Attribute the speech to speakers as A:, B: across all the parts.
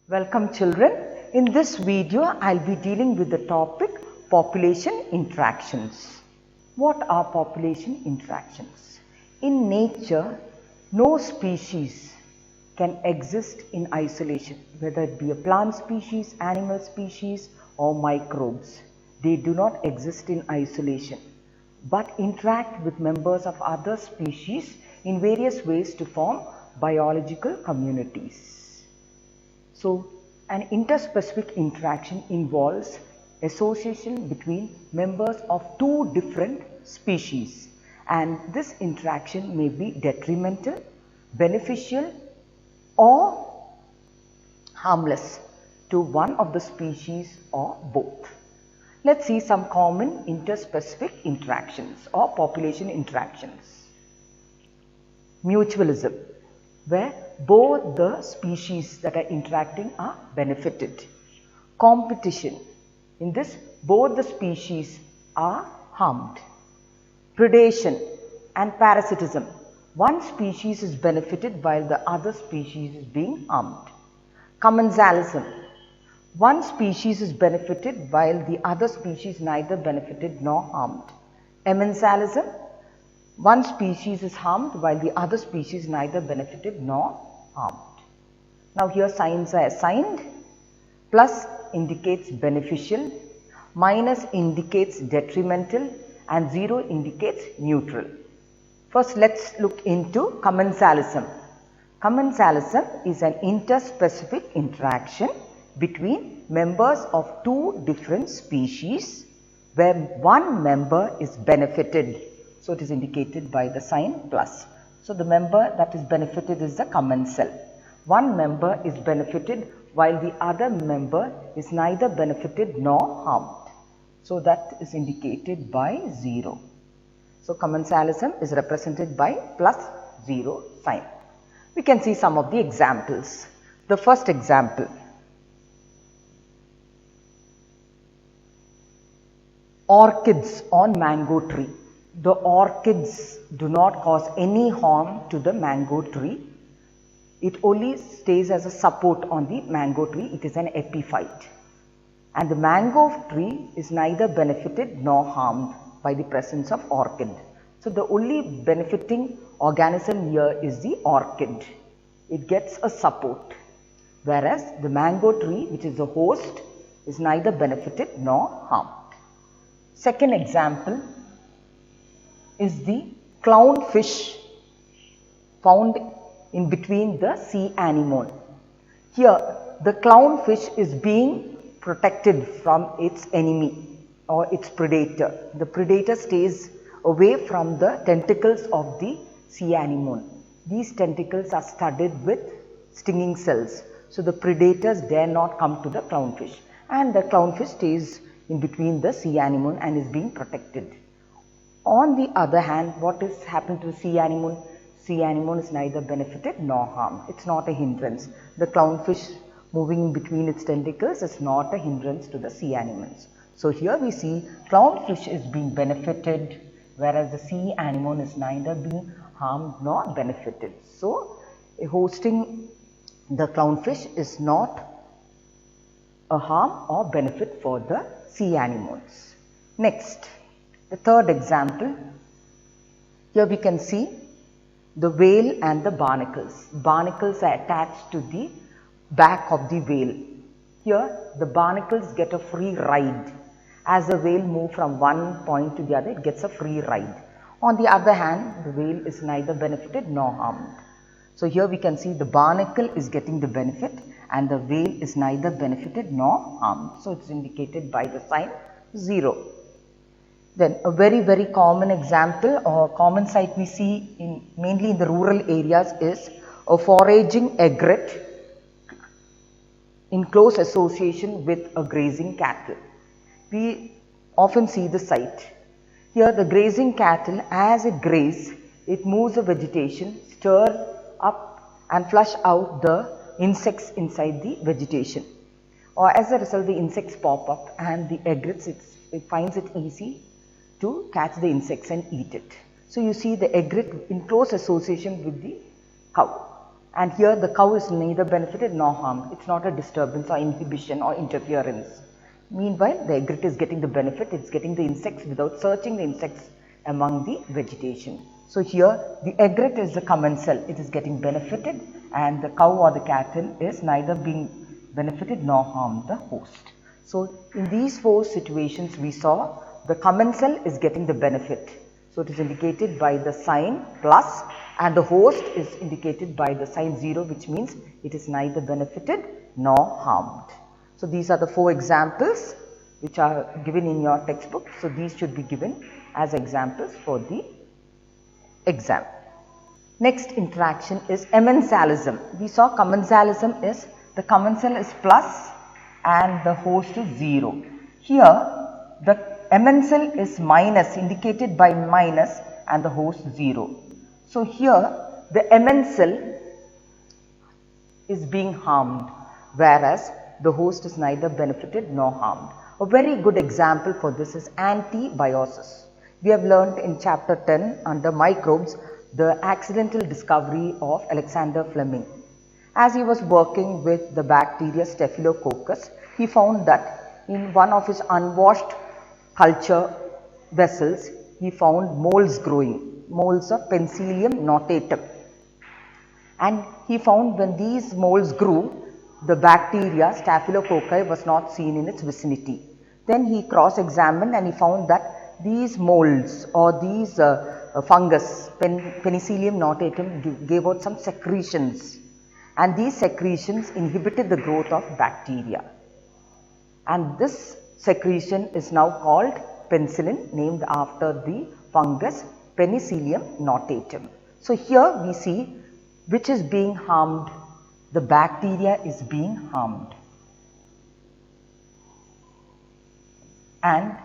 A: Welcome children. In this video, I'll be dealing with the topic population interactions. What are population interactions? In nature, no species can exist in isolation, whether it be a plant species, animal species or microbes. They do not exist in isolation, but interact with members of other species in various ways to form biological communities. So, an interspecific interaction involves association between members of two different species, and this interaction may be detrimental, beneficial or harmless to one of the species or both. Let's see some common interspecific interactions or population interactions. Mutualism, where both the species that are interacting are benefited. Competition, in this both the species are harmed. Predation and parasitism, one species is benefited while the other species is being harmed. Commensalism, one species is benefited while the other species neither benefited nor harmed. Mensalism, one species is harmed while the other species neither benefited nor harmed. Now here signs are assigned. Plus indicates beneficial, minus indicates detrimental and 0 indicates neutral. First let's look into commensalism. Commensalism is an interspecific interaction between members of two different species where one member is benefited. So it is indicated by the sign plus. So the member that is benefited is the commensal. One member is benefited while the other member is neither benefited nor harmed. So that is indicated by 0. So commensalism is represented by plus 0 sign. We can see some of the examples. The first example. Orchids on mango tree. The orchids do not cause any harm to the mango tree. It only stays as a support on the mango tree. It is an epiphyte. And the mango tree is neither benefited nor harmed by the presence of orchid. So the only benefiting organism here is the orchid. It gets a support. Whereas the mango tree, which is the host, is neither benefited nor harmed. Second example is the clownfish found in between the sea anemone. Here the clownfish is being protected from its enemy or its predator. The predator stays away from the tentacles of the sea anemone. These tentacles are studded with stinging cells. So the predators dare not come to the clownfish, and the clownfish stays in between the sea anemone and is being protected. On the other hand, what is happened to the sea anemone? Sea anemone is neither benefited nor harmed. It's not a hindrance. The clownfish moving in between its tentacles is not a hindrance to the sea anemones. So here we see clownfish is being benefited, whereas the sea anemone is neither being harmed nor benefited. So hosting the clownfish is not a harm or benefit for the sea anemones. Next, the third example. Here we can see the whale and the barnacles. Barnacles are attached to the back of the whale. Here the barnacles get a free ride. As the whale moves from one point to the other, it gets a free ride. On the other hand, the whale is neither benefited nor harmed. So here we can see the barnacle is getting the benefit and the whale is neither benefited nor harmed. So it's indicated by the sign 0. Then a very common example or common sight we see mainly in the rural areas is a foraging egret in close association with a grazing cattle. We often see the sight. Here the grazing cattle, as it grazes, it moves the vegetation, stir up and flush out the insects inside the vegetation. Or as a result, the insects pop up and the egret, it finds it easy to catch the insects and eat it. So you see the egret in close association with the cow. And here the cow is neither benefited nor harmed. It's not a disturbance or inhibition or interference. Meanwhile, the egret is getting the benefit. It's getting the insects without searching the insects among the vegetation. So here the egret is the commensal. It is getting benefited, and the cow or the cattle is neither being benefited nor harmed the host. So in these four situations we saw the commensal is getting the benefit. So it is indicated by the sign plus, and the host is indicated by the sign 0, which means it is neither benefited nor harmed. So these are the four examples which are given in your textbook. So these should be given as examples for the exam. Next interaction is Mensalism. We saw Commensalism is the commensal is plus and the host is 0. Here the Mensal is minus, indicated by minus, and the host 0. So here the Mensal is being harmed, whereas the host is neither benefited nor harmed. A very good example for this is antibiosis. We have learnt in chapter 10 under microbes the accidental discovery of Alexander Fleming. As he was working with the bacteria Staphylococcus, he found that in one of his unwashed culture vessels, he found molds growing, molds of Penicillium notatum. And he found when these molds grew, the bacteria Staphylococci was not seen in its vicinity. Then he cross-examined and he found that these molds or these fungus, Penicillium notatum, gave out some secretions, and these secretions inhibited the growth of bacteria. And this secretion is now called penicillin, named after the fungus Penicillium notatum. So here we see which is being harmed. The bacteria is being harmed, and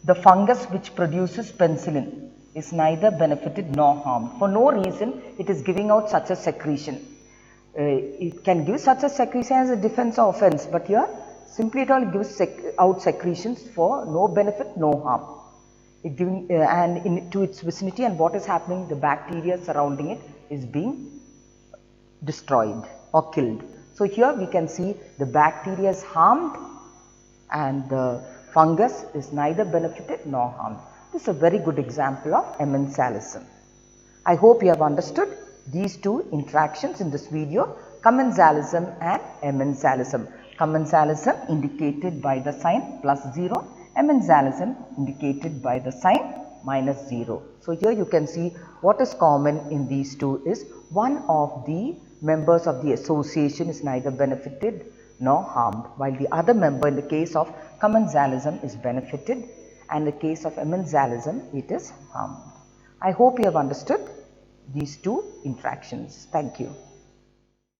A: the fungus which produces penicillin is neither benefited nor harmed. For no reason it is giving out such a secretion. It can give such a secretion as a defense or offense, but here simply it all gives out secretions for no benefit, no harm. It giving and into its vicinity, and what is happening? The bacteria surrounding it is being destroyed or killed. So here we can see the bacteria is harmed and the fungus is neither benefited nor harmed. This is a very good example of Mensalism. I hope you have understood these two interactions in this video, Commensalism and Mensalism. Commensalism indicated by the sign +0, Mensalism indicated by the sign -0. So here you can see what is common in these two is one of the members of the association is neither benefited nor harmed, while the other member in the case of Commensalism is benefited, and in the case of Mensalism it is harmed. I hope you have understood these two interactions. Thank you.